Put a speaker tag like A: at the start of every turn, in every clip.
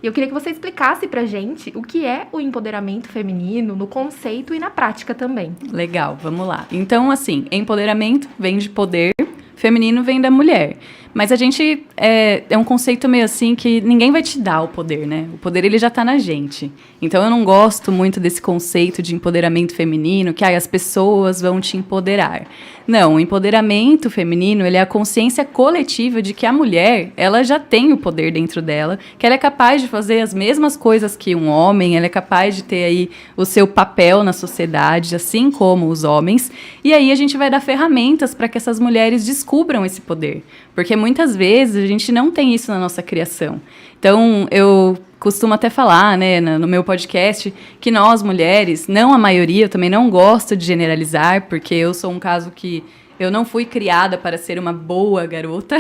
A: E eu queria que você explicasse pra gente o que é o empoderamento feminino no conceito e na prática também.
B: Legal, vamos lá. Então, assim, empoderamento vem de poder, feminino vem da mulher. Mas a gente, é um conceito meio assim que ninguém vai te dar o poder, né? O poder, ele já tá na gente. Então, eu não gosto muito desse conceito de empoderamento feminino, que as pessoas vão te empoderar. Não, o empoderamento feminino, ele é a consciência coletiva de que a mulher, ela já tem o poder dentro dela, que ela é capaz de fazer as mesmas coisas que um homem, ela é capaz de ter aí o seu papel na sociedade, assim como os homens. E aí a gente vai dar ferramentas para que essas mulheres descubram esse poder. Porque muitas vezes a gente não tem isso na nossa criação. Então, eu costumo até falar, né, no meu podcast, que nós, mulheres, não a maioria, eu também não gosto de generalizar, porque eu sou um caso que eu não fui criada para ser uma boa garota,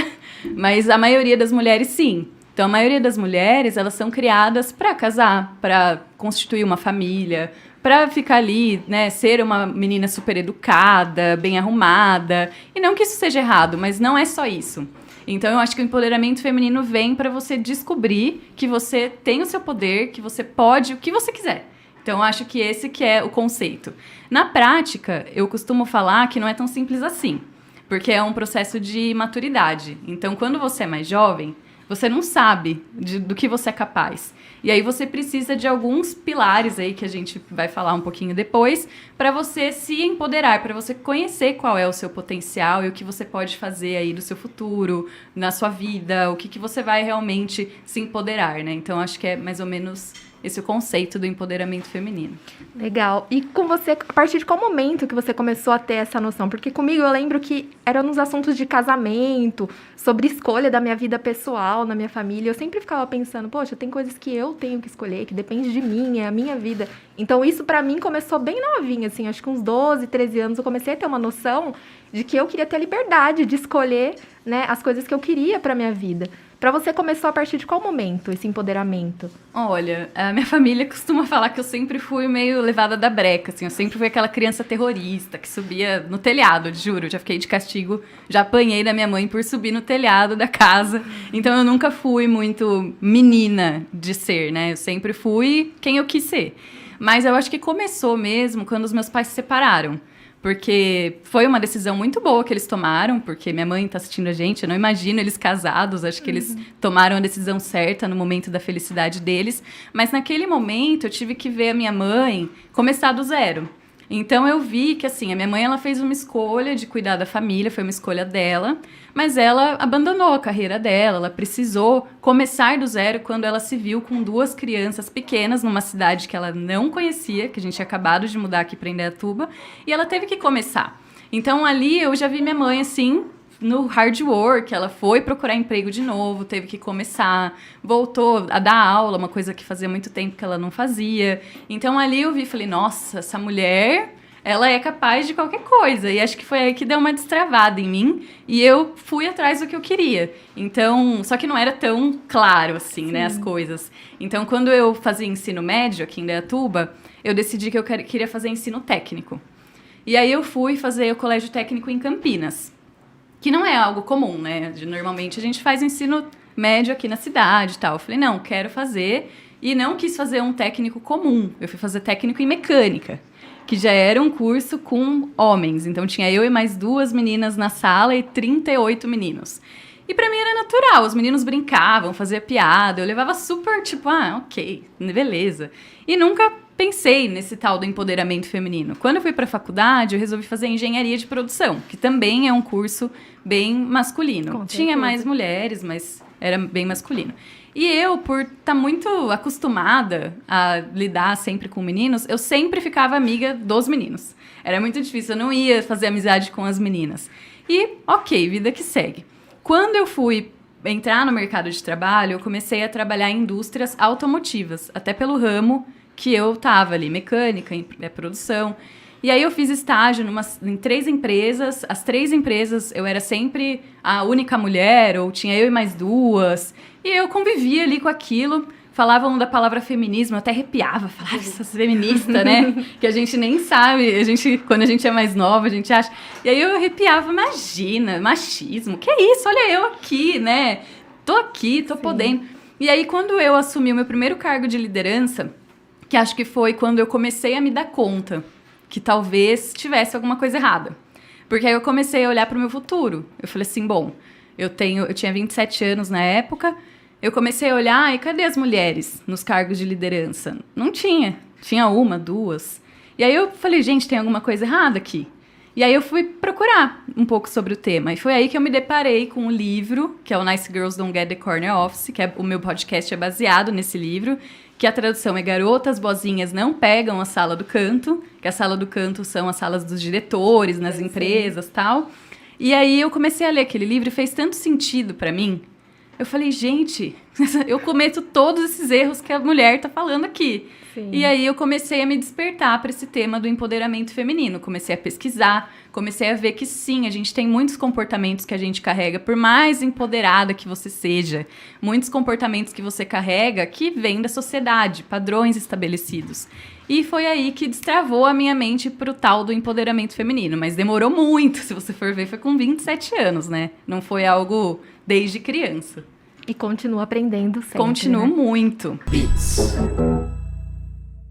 B: mas a maioria das mulheres, sim. Então, a maioria das mulheres, elas são criadas para casar, para constituir uma família, para ficar ali, né, ser uma menina super educada, bem arrumada. E não que isso seja errado, mas não é só isso. Então, eu acho que o empoderamento feminino vem para você descobrir que você tem o seu poder, que você pode o que você quiser. Então, eu acho que esse que é o conceito. Na prática, eu costumo falar que não é tão simples assim, porque é um processo de maturidade. Então, quando você é mais jovem, você não sabe do que você é capaz. E aí você precisa de alguns pilares aí que a gente vai falar um pouquinho depois, para você se empoderar, para você conhecer qual é o seu potencial e o que você pode fazer aí do seu futuro, na sua vida, o que você vai realmente se empoderar, né? Então, acho que é mais ou menos esse o conceito do empoderamento feminino.
A: Legal. E com você, a partir de qual momento que você começou a ter essa noção? Porque comigo eu lembro que eram nos assuntos de casamento, sobre escolha da minha vida pessoal, na minha família. Eu sempre ficava pensando, poxa, tem coisas que eu tenho que escolher, que depende de mim, é a minha vida. Então isso pra mim começou bem novinha, assim, acho que uns 12, 13 anos eu comecei a ter uma noção de que eu queria ter liberdade de escolher, né, as coisas que eu queria pra minha vida. Pra você começou a partir de qual momento esse empoderamento?
B: Olha, a minha família costuma falar que eu sempre fui meio levada da breca, assim, eu sempre fui aquela criança terrorista que subia no telhado, juro, já fiquei de castigo, já apanhei da minha mãe por subir no telhado da casa, então eu nunca fui muito menina de ser, né, eu sempre fui quem eu quis ser, mas eu acho que começou mesmo quando os meus pais se separaram. Porque foi uma decisão muito boa que eles tomaram, porque minha mãe tá assistindo a gente, eu não imagino eles casados, acho que eles tomaram a decisão certa no momento da felicidade deles, mas naquele momento eu tive que ver a minha mãe começar do zero. Então eu vi que, assim, a minha mãe ela fez uma escolha de cuidar da família, foi uma escolha dela, mas ela abandonou a carreira dela, ela precisou começar do zero quando ela se viu com 2 crianças pequenas numa cidade que ela não conhecia, que a gente tinha acabado de mudar aqui para Indaiatuba, e ela teve que começar. Então ali eu já vi minha mãe, assim, no hard work, ela foi procurar emprego de novo, teve que começar, voltou a dar aula, uma coisa que fazia muito tempo que ela não fazia. Então ali eu vi e falei, nossa, essa mulher, ela é capaz de qualquer coisa. E acho que foi aí que deu uma destravada em mim e eu fui atrás do que eu queria. Então, só que não era tão claro assim, né, as coisas. Então, quando eu fazia ensino médio aqui em Indaiatuba, eu decidi que eu queria fazer ensino técnico. E aí eu fui fazer o colégio técnico em Campinas. Que não é algo comum, né? Normalmente a gente faz ensino médio aqui na cidade e tal. Eu falei, não, quero fazer. E não quis fazer um técnico comum. Eu fui fazer técnico em mecânica, que já era um curso com homens. Então tinha eu e mais 2 meninas na sala e 38 meninos. E pra mim era natural, os meninos brincavam, faziam piada, eu levava super, tipo, ok, beleza. E nunca pensei nesse tal do empoderamento feminino. Quando eu fui pra faculdade, eu resolvi fazer engenharia de produção, que também é um curso bem masculino. Tinha mais mulheres, mas era bem masculino. E eu, por estar muito acostumada a lidar sempre com meninos, eu sempre ficava amiga dos meninos. Era muito difícil, eu não ia fazer amizade com as meninas. E, ok, vida que segue. Quando eu fui entrar no mercado de trabalho, eu comecei a trabalhar em indústrias automotivas, até pelo ramo que eu tava ali, mecânica, produção. E aí eu fiz estágio em 3 empresas. As 3 empresas eu era sempre a única mulher, ou tinha eu e mais 2. E eu convivia ali com aquilo. Falavam da palavra feminismo, eu até arrepiava, falava essas feministas, né? Que a gente nem sabe, quando a gente é mais nova, a gente acha. E aí eu arrepiava, imagina, machismo, que é isso? Olha eu aqui, né? Tô aqui, tô podendo. E aí, quando eu assumi o meu primeiro cargo de liderança, que acho que foi quando eu comecei a me dar conta que talvez tivesse alguma coisa errada. Porque aí eu comecei a olhar para o meu futuro. Eu falei assim, bom, eu tinha 27 anos na época, eu comecei a olhar, e cadê as mulheres nos cargos de liderança? Não tinha. Tinha uma, duas. E aí eu falei, gente, tem alguma coisa errada aqui. E aí eu fui procurar um pouco sobre o tema. E foi aí que eu me deparei com um livro, que é o Nice Girls Don't Get the Corner Office, que o meu podcast é baseado nesse livro, que a tradução é Garotas Boazinhas Não Pegam a Sala do Canto, que a sala do canto são as salas dos diretores, nas empresas e tal. E aí eu comecei a ler aquele livro e fez tanto sentido pra mim. Eu falei, gente, eu cometo todos esses erros que a mulher tá falando aqui.
A: Sim.
B: E aí eu comecei a me despertar para esse tema do empoderamento feminino. Comecei a pesquisar, comecei a ver que sim, a gente tem muitos comportamentos que a gente carrega, por mais empoderada que você seja, muitos comportamentos que você carrega que vêm da sociedade, padrões estabelecidos. E foi aí que destravou a minha mente pro tal do empoderamento feminino. Mas demorou muito, se você for ver, foi com 27 anos, né? Não foi algo desde criança.
A: E continua aprendendo sempre.
B: Continuo
A: né?
B: muito.
C: Beats.